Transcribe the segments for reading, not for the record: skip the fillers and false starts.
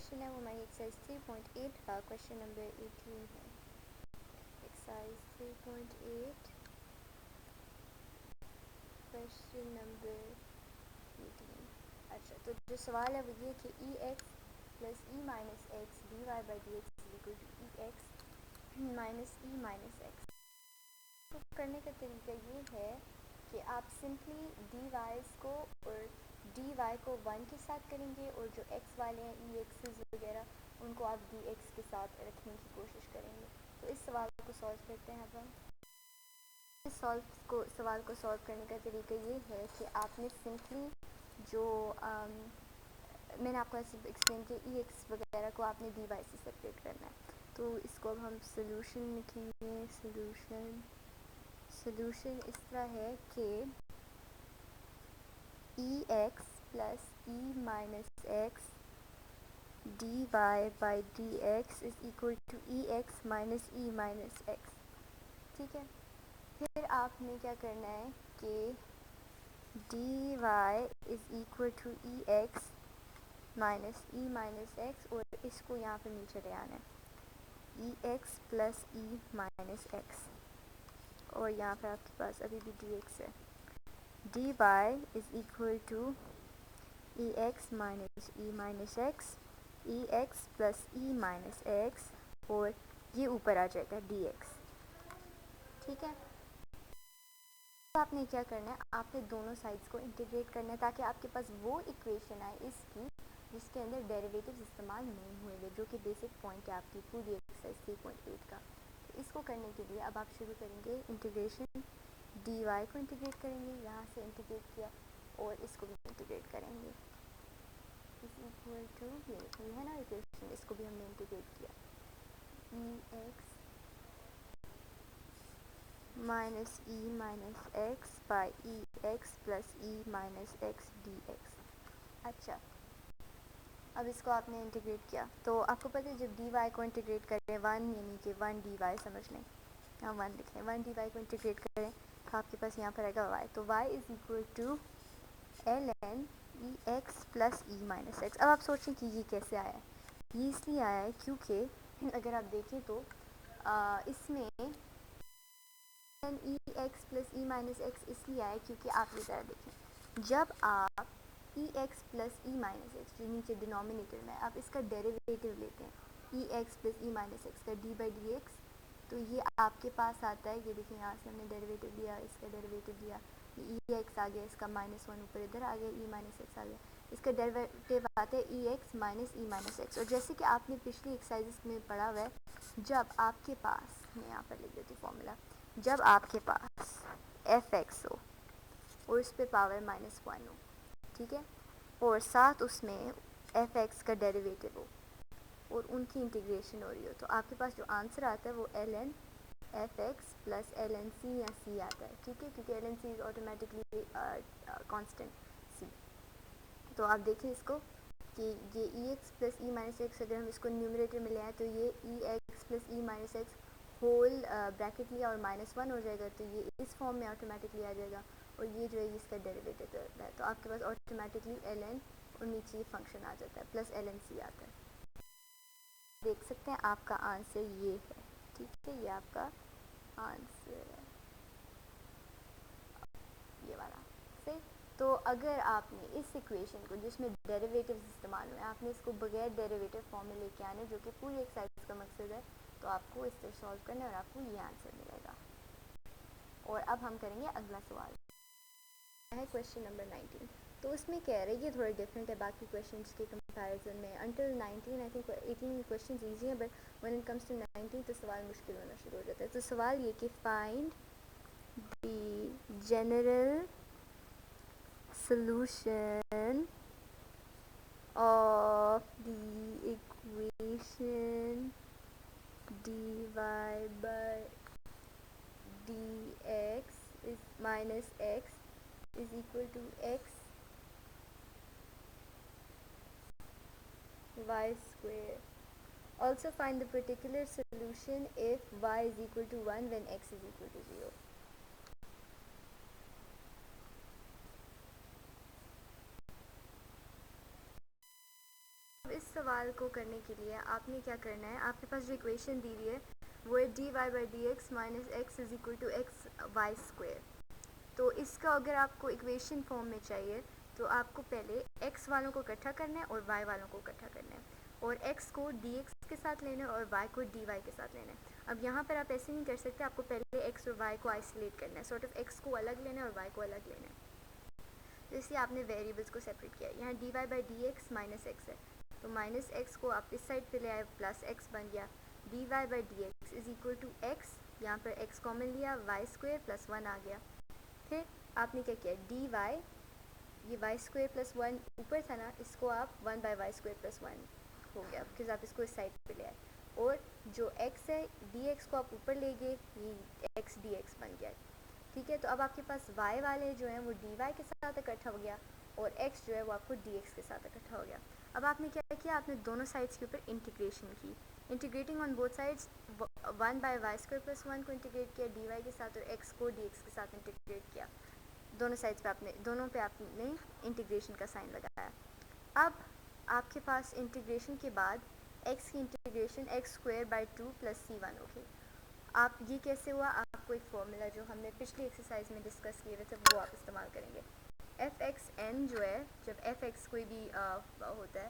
Question ہے وہ ہماری ایکسرسائز 3.8 کا کویشچن نمبر 18 ہے. Exercise 3.8 question number 18. اچھا تو جو سوال ہے وہ یہ کہ e x plus e minus x d Y by D x is equal to e x minus e minus x. کو کرنے کا طریقہ یہ ہے کہ آپ سمپلی ڈی وائیز کو اور ڈی وائی کو 1 کے ساتھ کریں گے اور جو ایکس والے ہیں ای ایکسز وغیرہ ان کو آپ ڈی ایکس کے ساتھ رکھنے کی کوشش کریں گے. تو اس سوال کو سالو کرتے ہیں. اب ہم اس سوال کو سالو کرنے کا طریقہ یہ ہے کہ آپ نے سمپلی جو میں نے آپ کو ایسے ایکسپلین کیا ای ایکس وغیرہ کو آپ نے ڈی وائی سے سپریٹ کرنا ہے. تو اس کو اب ہم سلوشن لکھیں گے. سلوشن اس طرح ہے کہ e x plus e minus x d Y by D x is equal to e x minus e minus x. ٹھیک ہے. پھر آپ نے کیا کرنا ہے کہ d y is equal to e x minus e minus x اور اس کو یہاں پہ نیچے لے آنا ہے e x plus e minus x اور یہاں پہ آپ کے پاس ابھی بھی ڈی ایکس ہے. D y is equal to e x minus e minus x e x plus e minus x اور یہ اوپر آ جائے گا ڈی ایکس. ٹھیک ہے. تو آپ نے کیا کرنا ہے آپ نے دونوں سائڈس کو انٹیگریٹ کرنا ہے تاکہ آپ کے پاس وہ ایکویشن آئے اس کی جس کے اندر ڈیریویٹیوز استعمال نہیں ہوئے گے جو کہ بیسک پوائنٹ ہے آپ کی پوری ایکسرسائز 3.8 کا. تو اس کو کرنے کے لیے اب آپ شروع کریں گے انٹیگریشن. ڈی وائی کو انٹیگریٹ کریں گے یہاں سے انٹیگریٹ کیا اور اس کو بھی انٹیگریٹ کریں گے از اکول ٹو یہ ہے نا ایکویشن اس کو بھی ہم نے انٹیگریٹ کیا ای x minus e minus x by E x plus e minus x D x. اچھا اب اس کو آپ نے انٹیگریٹ کیا تو آپ کو پتہ ہے جب ڈی وائی کو انٹیگریٹ کریں 1 یعنی کہ 1 ڈی وائی سمجھ لیں یہاں 1 لکھ لیں 1 ڈی وائی کو انٹیگریٹ کریں تو آپ کے پاس یہاں پر آئے گا وائی. تو y is equal to l n e x plus e minus x. اب آپ سوچیں کہ یہ کیسے آیا ہے. یہ اس لیے آیا ہے کیونکہ اگر آپ دیکھیں تو اس میں ای x plus e minus x اس لیے آئے کیونکہ آپ یہ ذرا دیکھیں جب آپ ای x plus e minus x جو نیچے ڈینومینیٹر میں آپ اس کا ڈیریویٹیو لیتے ہیں ای x plus e minus x کا ڈی بائی ڈی ایکس تو یہ آپ کے پاس آتا ہے. یہ دیکھیں یہاں سے ہم نے ڈیریویٹیو لیا اس کا ڈیریویٹیو لیا ای ایکس آ گیا اس کا -1 اوپر ادھر آ گیا ای مائنس ایکس آ گیا اس کا ڈیریویٹیو آتا ہے e x minus e minus x. اور جیسے کہ آپ نے پچھلی ایکسرسائزز میں پڑھا ہوا ہے جب آپ کے پاس میں یہاں پر لکھ دیتی ہوں فارمولا جب آپ کے پاس ایف ایکس ہو اور اس پہ پاور -1 ہو ٹھیک ہے اور ساتھ اس میں ایف ایکس کا ڈیریویٹیو ہو اور ان کی انٹیگریشن ہو رہی ہو تو آپ کے پاس جو آنسر آتا ہے وہ l n f x plus l n c یا سی آتا ہے. ٹھیک ہے کیونکہ l n c is automatically constant c. تو آپ دیکھیں اس کو کہ یہ e x plus e minus x اگر ہم اس کو نیومریٹر میں لے آئیں تو یہ e x plus e minus x whole bracket لیا اور -1 ہو جائے گا تو یہ اس فارم میں آٹومیٹکلی آ جائے گا اور یہ جو ہے اس کا ڈیریویٹیو ہوتا ہے تو آپ کے پاس آٹومیٹکلی ایل این اور نیچے فنکشن آ جاتا ہے پلس ایل این سی آتا ہے. دیکھ سکتے ہیں آپ کا آنسر یہ ہے. ٹھیک ہے یہ آپ کا آنسر ہے یہ والا صحیح. تو اگر آپ نے اس ایکویشن کو جس میں ڈیریویٹیوز استعمال ہوئے آپ نے اس کو بغیر ڈیریویٹیو فارم میں لے کے آنے جو کہ پوری ایکسرسائز کا مقصد ہے تو آپ کو اس سے سالو کرنا ہے اور آپ کو یہ آنسر ملے گا. اور اب ہم کریں گے اگلا سوال ہے کویشچن نمبر 19. تو اس میں کہہ رہے ہیں یہ تھوڑا ڈفرینٹ ہے باقی کویشچنس کے کمپیریزن میں. Until 19 I think 18 questions easy ہیں but when it comes to 19 تو سوال مشکل ہونا شروع ہو جاتا ہے. تو سوال یہ کہ find the general solution of the equation dy by dx is minus x is equal to x y square. Also find the particular solution if y is equal to 1 when x is equal to 0. اس سوال کو کرنے کے لیے آپ نے کیا کرنا ہے، آپ کے پاس جو ایکویشن دی ہوئی ہے وہ ہے d Y by D x minus x is equal to x y square. تو اس کا اگر آپ کو ایکویشن فارم میں چاہیے تو آپ کو پہلے ایکس والوں کو اکٹھا کرنا ہے اور وائی والوں کو اکٹھا کرنا ہے، اور ایکس کو ڈی ایکس کے ساتھ لینا ہے اور وائی کو ڈی وائی کے ساتھ لینا ہے. اب یہاں پر آپ ایسے نہیں کر سکتے، آپ کو پہلے ایکس اور وائی کو آئسولیٹ کرنا ہے، سارٹ آف ایکس کو الگ لینا ہے اور وائی کو الگ لینا ہے. تو اس لیے آپ نے ویریبلس کو سیپریٹ کیا ہے. یہاں d Y by D x minus x ہے، تو مائنس ایکس کو آپ اس سائڈ پہ لے آئے، پلس ایکس بن گیا. D Y by D x is equal to X, یہاں پر ایکس کامن لیا، وائی اسکوائر پلس ون آ گیا. پھر آپ نے کیا کیا، ڈی وائی، یہ وائی اسکوائر پلس ون اوپر تھا نا، اس کو آپ one by Y square plus one ہو گیا بکاز آپ اس کو اس سائڈ پہ لے آئے. اور جو ایکس ہے ڈی ایکس کو آپ اوپر لے گئے، یہ ایکس ڈی ایکس بن گیا. ٹھیک ہے، تو اب آپ کے پاس وائی والے جو ہیں وہ ڈی وائی کے ساتھ اکٹھا ہو گیا اور ایکس جو ہے وہ آپ کو ڈی ایکس کے ساتھ اکٹھا ہو گیا. اب آپ نے کیا کیا، آپ نے دونوں سائڈس کے اوپر انٹیگریشن کی. Integrating on both sides, one by Y square plus one کو انٹیگریٹ کیا ڈی وائی کے ساتھ، اور ایکس کو ڈی ایکس کے ساتھ انٹیگریٹ کیا. دونوں سائڈس پہ دونوں پہ آپ نے انٹیگریشن کا سائن لگایا. اب آپ کے پاس انٹیگریشن کے بعد ایکس کی integration x square by two plus C one ہوگی. آپ یہ کیسے ہوا، آپ کو ایک فارمولا جو ہم نے پچھلی ایکسرسائز میں ڈسکس کیے ہوئے تھے وہ آپ استعمال کریں گے. ایف ایکس این جو ہے، جب ایف ایکس کوئی بھی ہوتا ہے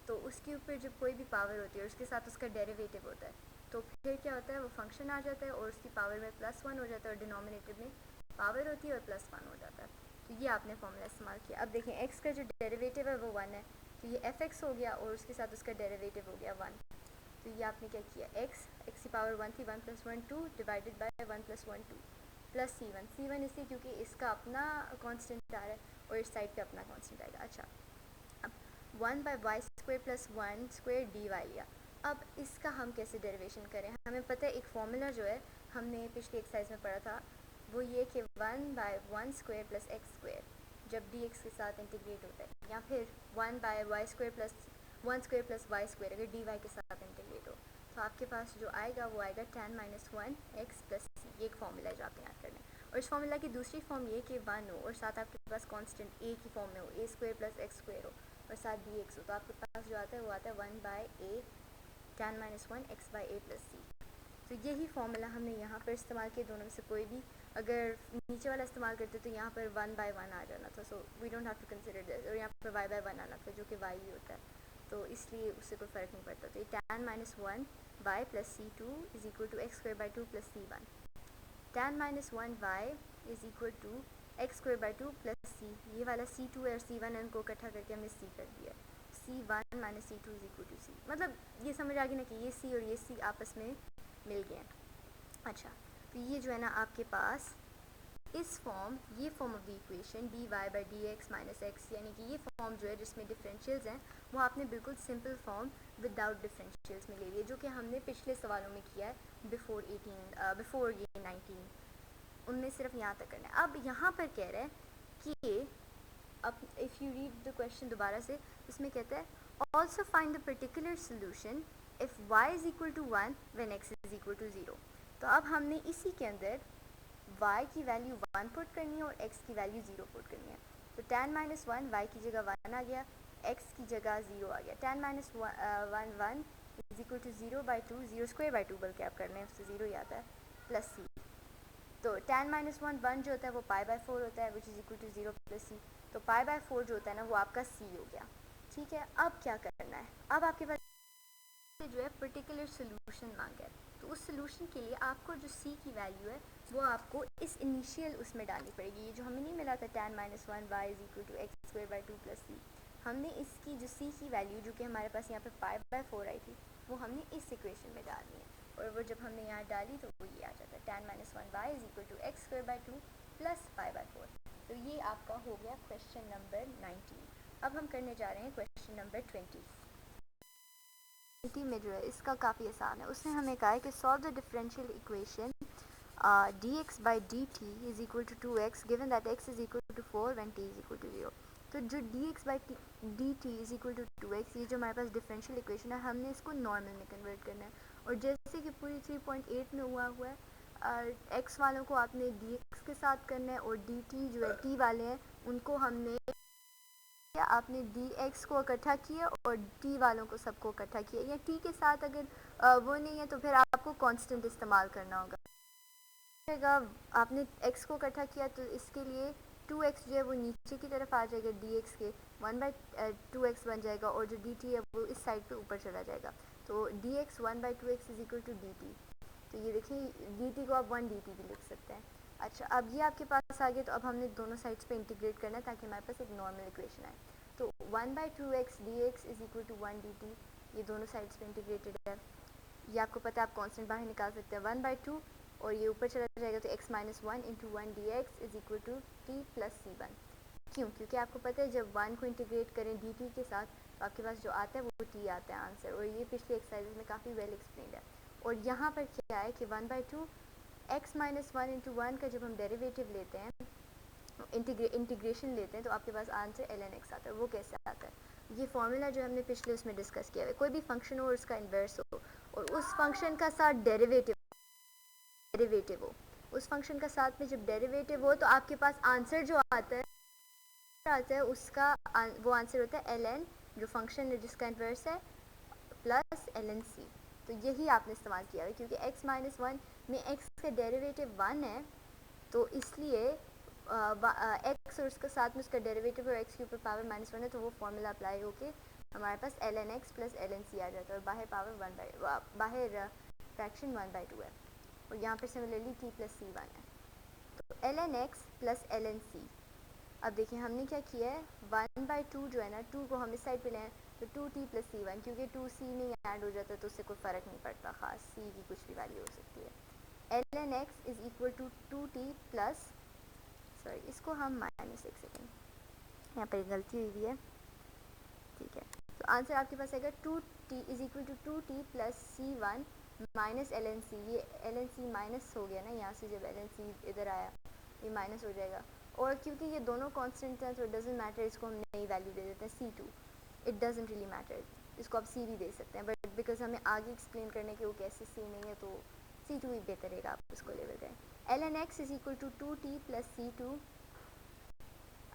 تو اس کے اوپر جب کوئی بھی پاور ہوتی ہے اور اس کے ساتھ اس کا ڈیریویٹو ہوتا ہے تو پھر کیا ہوتا ہے، وہ فنکشن آ جاتا ہے اور اس کی پاور میں پلس ون ہو جاتا ہے اور ڈینومینیٹر میں پاور ہوتی ہے اور پلس ون ہو جاتا ہے. تو یہ آپ نے فارمولا استعمال کیا. اب دیکھیں ایکس کا جو ڈیریویٹو ہے وہ ون ہے، تو یہ ایف ایکس ہو گیا اور اس کے ساتھ اس کا ڈیریویٹو ہو گیا ون. تو یہ آپ نے کیا کیا، ایکس کی پاور ون تھی، one plus one two divided by one plus one two plus C one. C one اس لیے کیونکہ اس کا اپنا کانسٹنٹ آ رہا ہے اور اس سائڈ پہ اپنا کانسٹنٹ آئے گا. اچھا، اب one by Y square plus one square d y لیا. اب اس کا ہم کیسے ڈیریویشن کریں، ہمیں پتہ ہے ایک فارمولا جو ہے ہم نے پچھلی ایکسرسائز میں پڑھا تھا، وہ یہ کہ one by one square plus x square جب ڈی ایکس کے ساتھ انٹیگریٹ ہوتا ہے، یا پھر one by Y square plus one square plus y square اگر ڈی وائی کے ساتھ انٹیگریٹ ہو تو آپ کے پاس جو آئے گا وہ آئے گا tan minus one X plus C. یہ ایک فارمولا ہے جو آپ نے یاد کرنا ہے. اور اس فارمولا کی دوسری فارم یہ کہ ون ہو اور ساتھ آپ کے پاس کانسٹنٹ اے کی فارم میں ہو، اے اسکوائر پلس ایکس اسکوائر ہو اور ساتھ ڈی ایکس ہو، تو آپ کے پاس جو آتا ہے وہ آتا ہے one by A tan minus one X by A plus C. تو یہی فارمولا ہم نے یہاں پر استعمال کیا. دونوں میں سے کوئی بھی اگر نیچے والا استعمال کرتے تو یہاں پر ون بائی ون آ جانا تھا، so we don't have to consider this, اور یہاں پر وائی بائی ون آنا تھا جو کہ وائی ہی ہوتا ہے، تو اس لیے اس سے کوئی فرق نہیں پڑتا. تو یہ tan minus one by plus C two is equal to x square by two plus C one. Tan minus one y is equal to x square by two plus C. یہ والا سی ٹو اور سی one ان کو اکٹھا کر کے ہم نے C کر دیا. C one minus C two is equal to C. مطلب یہ سمجھ آ گئی نا کہ یہ سی اور یہ سی آپس میں مل گئے ہیں. اچھا، تو یہ جو ہے نا آپ کے پاس اس فارم، یہ form of the equation d Y by D x minus x, یعنی کہ یہ فارم جو ہے جس میں ڈفرینشیلز ہیں وہ آپ نے بالکل سمپل فارم وداؤٹ ڈفرینشیلز میں لے لیے، جو کہ ہم نے پچھلے سوالوں میں کیا ہے بفور یہ 19 ان میں صرف یہاں تک کرنا ہے. اب یہاں پر کہہ رہے ہیں کہ اب if you read the question دوبارہ سے، اس میں کہتا ہے also find the particular solution of y is equal to one when x is equal to zero. تو اب ہم نے اسی کے اندر وائی کی ویلیو ون پٹ کرنی ہے اور ایکس کی ویلیو زیرو پٹ کرنی ہے. تو ٹین مائنس ون وائی کی جگہ ون آ گیا، ایکس کی جگہ زیرو آ گیا. Ten minus one one is equal to zero by two, zero square by two بلکہ آپ کرنے ہیں اس سے زیرو ہی آتا ہے، پلس سی. تو ٹین مائنس ون ون جو ہوتا ہے وہ پائی بائی فور ہوتا ہے which is equal to zero plus C. تو پائی بائی فور جو ہوتا ہے نا وہ آپ کا سی ہو گیا. ٹھیک ہے، اب کیا کرنا ہے، اب آپ کے پاس جو ہے پرٹیکولر سولوشن مانگا ہے. تو اس سولوشن کے لیے آپ کو جو سی کی ویلیو ہے وہ آپ کو اس انیشیل اس میں ڈالنی پڑے گی. یہ جو ہمیں نہیں ملا تھا tan minus one y is equal to x square by two plus C, ہم نے اس کی جو سی کی ویلیو جو کہ ہمارے پاس یہاں پہ پائی بائی فور آئی تھی وہ ہم نے اس ایکویشن میں ڈالنی ہے. اور وہ جب ہم نے یہاں ڈالی تو وہ یہ آ جاتا ہے ten minus one y is equal to x square by two plus pi by four. تو یہ آپ کا ہو گیا کویشچن نمبر 19. اب ہم کرنے جا رہے ہیں کویشچن نمبر 20. میں جو ہے اس کا کافی آسان ہے. اس نے ہمیں کہا ہے کہ solve the differential equation d x by d t is equal to two x given that x is equal to four when t is equal to zero. تو جو d x by d t is equal to two x, یہ جو ہمارے پاس differential equation ہے ہم نے اس کو normal میں کنورٹ کرنا ہے. اور جیسے کہ پوری 3.8 میں ہوا ہے ایکس والوں کو آپ نے ڈی ایکس کے ساتھ کرنا ہے اور ڈی ٹی جو ہے ٹی والے ہیں ان کو ہم نے کیا آپ نے ڈی ایکس کو اکٹھا کیا اور ٹی والوں کو سب کو اکٹھا کیا، یا ٹی کے ساتھ اگر وہ نہیں ہے تو پھر آپ کو کانسٹنٹ استعمال کرنا ہوگا. آپ نے ایکس کو اکٹھا کیا تو اس کے لیے 2x جو ہے وہ نیچے کی طرف آ جائے گا ڈی ایکس کے، 1/2x بن جائے گا، اور جو ڈی ٹی ہے وہ اس سائڈ پہ اوپر چلا جائے گا. تو d x 1/2x is equal to d t. تو یہ دیکھیں ڈی ٹی کو آپ 1 ڈی ٹی بھی لکھ سکتے ہیں. اچھا اب یہ آپ کے پاس آ گیا، تو اب ہم نے دونوں سائڈس پہ انٹیگریٹ کرنا ہے تاکہ ہمارے پاس ایک نارمل ایکویشن آئے. تو 1/2x d x is equal to 1 d t, یہ دونوں سائڈس پہ انٹیگریٹڈ ہے. یہ آپ کو پتہ ہے آپ کانسٹنٹ باہر نکال سکتے ہیں 1/2، اور یہ اوپر چلا جائے گا تو x minus 1 into 1 d x is equal to t plus c1. کیونکہ آپ کو پتہ ہے جب 1 کو انٹیگریٹ کریں ڈی ٹی کے ساتھ تو آپ کے پاس جو آتا ہے وہ ٹی آتا ہے آنسر، اور یہ پچھلی ایکسرسائز میں کافی ویل ایکسپلینڈ ہے. اور یہاں پر کیا ہے کہ 1/2 x مائنس 1 انٹو 1 کا جب ہم ڈیریویٹیو لیتے ہیں، انٹیگریشن لیتے ہیں، تو آپ کے پاس آنسر ln x آتا ہے. وہ کیسے آتا ہے؟ یہ فارمولا جو ہم نے پچھلے اس میں ڈسکس کیا ہے، کوئی بھی فنکشن ہو اور اس کا انورس ہو اور اس فنکشن کا ساتھ ڈیریویٹیو ہو، اس فنکشن کا ساتھ میں جب ڈیریویٹیو ہو تو آپ کے پاس آنسر جو آتا ہے اس کا وہ آنسر ہوتا ہے ln جو فنکشن ہے جس کا انورس ہے پلس ln c. تو یہی آپ نے استعمال کیا ہے کیونکہ x مائنس 1 میں x کا ڈیریویٹیو 1 ہے، تو اس لیے ایکس اور اس کے ساتھ میں اس کا ڈیریویٹیو اور ایکس کے اوپر پاور مائنس 1 ہے، تو وہ فارمولا اپلائی ہو کے ہمارے پاس ln x plus ln c آ جاتا ہے، اور باہر پاور باہر فریکشن 1/2 ہے، اور یہاں پہ سملرلی t پلس c 1 ہے. تو ln x plus ln c. اب دیکھیں ہم نے کیا کیا ہے، 1/2 جو ہے نا، 2 کو ہم اس سائڈ پہ لیں تو 2t پلس c1، کیونکہ 2c میں ایڈ ہو جاتا ہے تو اس سے کوئی فرق نہیں پڑتا خاص، c کی کچھ بھی ویلیو ہو سکتی ہے. ln x is equal to 2t plus, sorry اس کو ہم مائنس ایک سیکنڈ، یہاں پہ غلطی ہوئی ہے، ٹھیک ہے. تو آنسر آپ کے پاس آئے گا 2t is equal to 2t plus c1 minus ln c. یہ ln c مائنس ہو گیا نا، یہاں سے جب ln c ادھر آیا یہ مائنس ہو جائے گا، اور کیونکہ یہ دونوں کانسٹنٹ ہیں تو اٹ ڈزنٹ میٹر، اس کو ہم نئی ویلیو دے دیتے ہیں c2. It doesn't really matter, اس کو آپ c بھی دے سکتے ہیں، بٹ بیکاز ہمیں آگے ایکسپلین کرنے کے وہ کیسے c نہیں ہے تو c2 ہی بہتر رہے گا، آپ اس کو لیبل کریں. ln x is equal to 2t plus c2.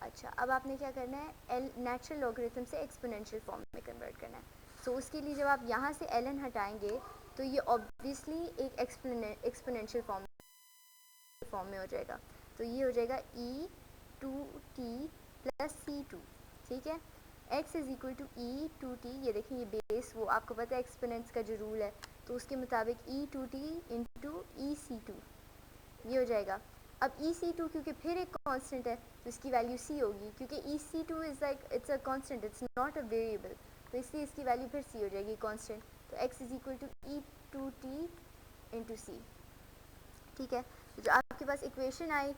اچھا اب آپ نے کیا کرنا ہے، نیچرل لوگریتھم سے ایکسپونینشیل فارم میں کنورٹ کرنا ہے. سو اس کے لیے جب آپ یہاں سے ln ہٹائیں گے تو یہ obviously ایک ایکسپونینشیل فارم میں ہو جائے گا. تو یہ ہو جائے گا e2t پلس c2، ٹھیک ہے. x is equal to e2t، یہ دیکھیں یہ بیس وہ آپ کو پتہ ہے ایکسپوننٹس کا جو رول ہے، تو اس کے مطابق e2t انٹو ec2 یہ ہو جائے گا. اب ec2 کیونکہ پھر ایک کانسٹنٹ ہے تو اس کی ویلیو c ہوگی، کیونکہ ec2 is like it's a constant, it's not a variable, تو اس لیے اس کی ویلیو پھر c ہو جائے گی کانسٹنٹ. تو x is equal to e2t into c، ٹھیک ہے. جو آپ کے پاس ایکویشن آئی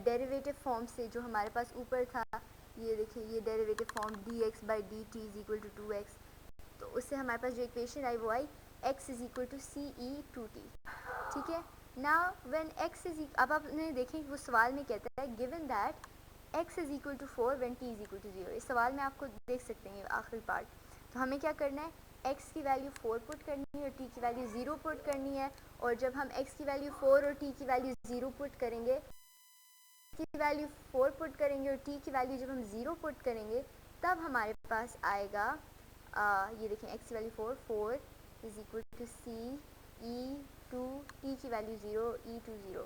ڈیریویٹیو فارم سے، جو ہمارے پاس اوپر تھا، یہ دیکھیں یہ derivative form dx by dt is equal to 2x، تو اس سے ہمارے پاس جو ایکویشن آئی وہ آئی x is equal to ce2t، ٹھیک ہے. Now when x is اب آپ نے دیکھیں وہ سوال میں کہتا ہے given that x is equal to 4 when t is equal to 0. اس سوال میں آپ کو دیکھ سکتے ہیں آخری پارٹ. تو ہمیں کیا کرنا ہے، x کی ویلیو 4 پٹ کرنی ہے اور t کی ویلیو 0 پٹ کرنی ہے، اور جب ہم x کی ویلیو 4 اور t کی ویلیو 0 پٹ کریں گے، کی ویلیو 4 پٹ کریں گے اور t کی ویلیو جب ہم 0 پٹ کریں گے تب ہمارے پاس آئے گا یہ دیکھیں x کی value 4 is equal to c e2 t کی value 0 e2 0،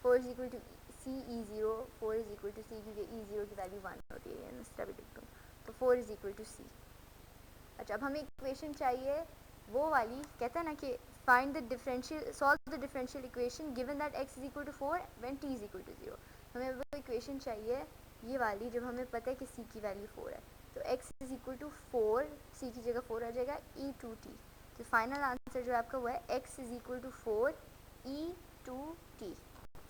4 is equal to c e0، 4 is equal to c کیونکہ e0 کی ویلیو 1 ہوتی ہے، میں اس طرح بھی لکھتا ہوں، تو 4 از اکول ٹو c. اچھا اب ہمیں ایکویشن چاہیے وہ والی، کہتا ہے نا کہ find the differential solve the differential equation given that x is equal to 4 when t is equal to 0. ہمیں وہ ایکویشن چاہیے یہ والی جب ہمیں پتہ ہے کہ c کی ویلیو 4 ہے، تو x is equal to 4، c کی جگہ 4 آ جائے گا e2t. تو فائنل آنسر جو آپ کا ہوا ہے x is equal to 4 e2t،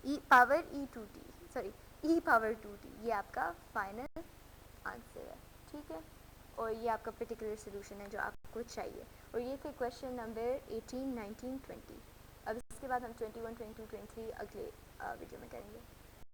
e power e2t، sorry e power 2t، یہ آپ کا فائنل آنسر ہے، ٹھیک ہے. اور یہ آپ کا پرٹیکولر سولوشن ہے جو آپ کو چاہیے. اور یہ تھے کویشچن نمبر 18 19 20. اب اس کے بعد ہم 21 22 23 اگلے ویڈیو میں کریں گے.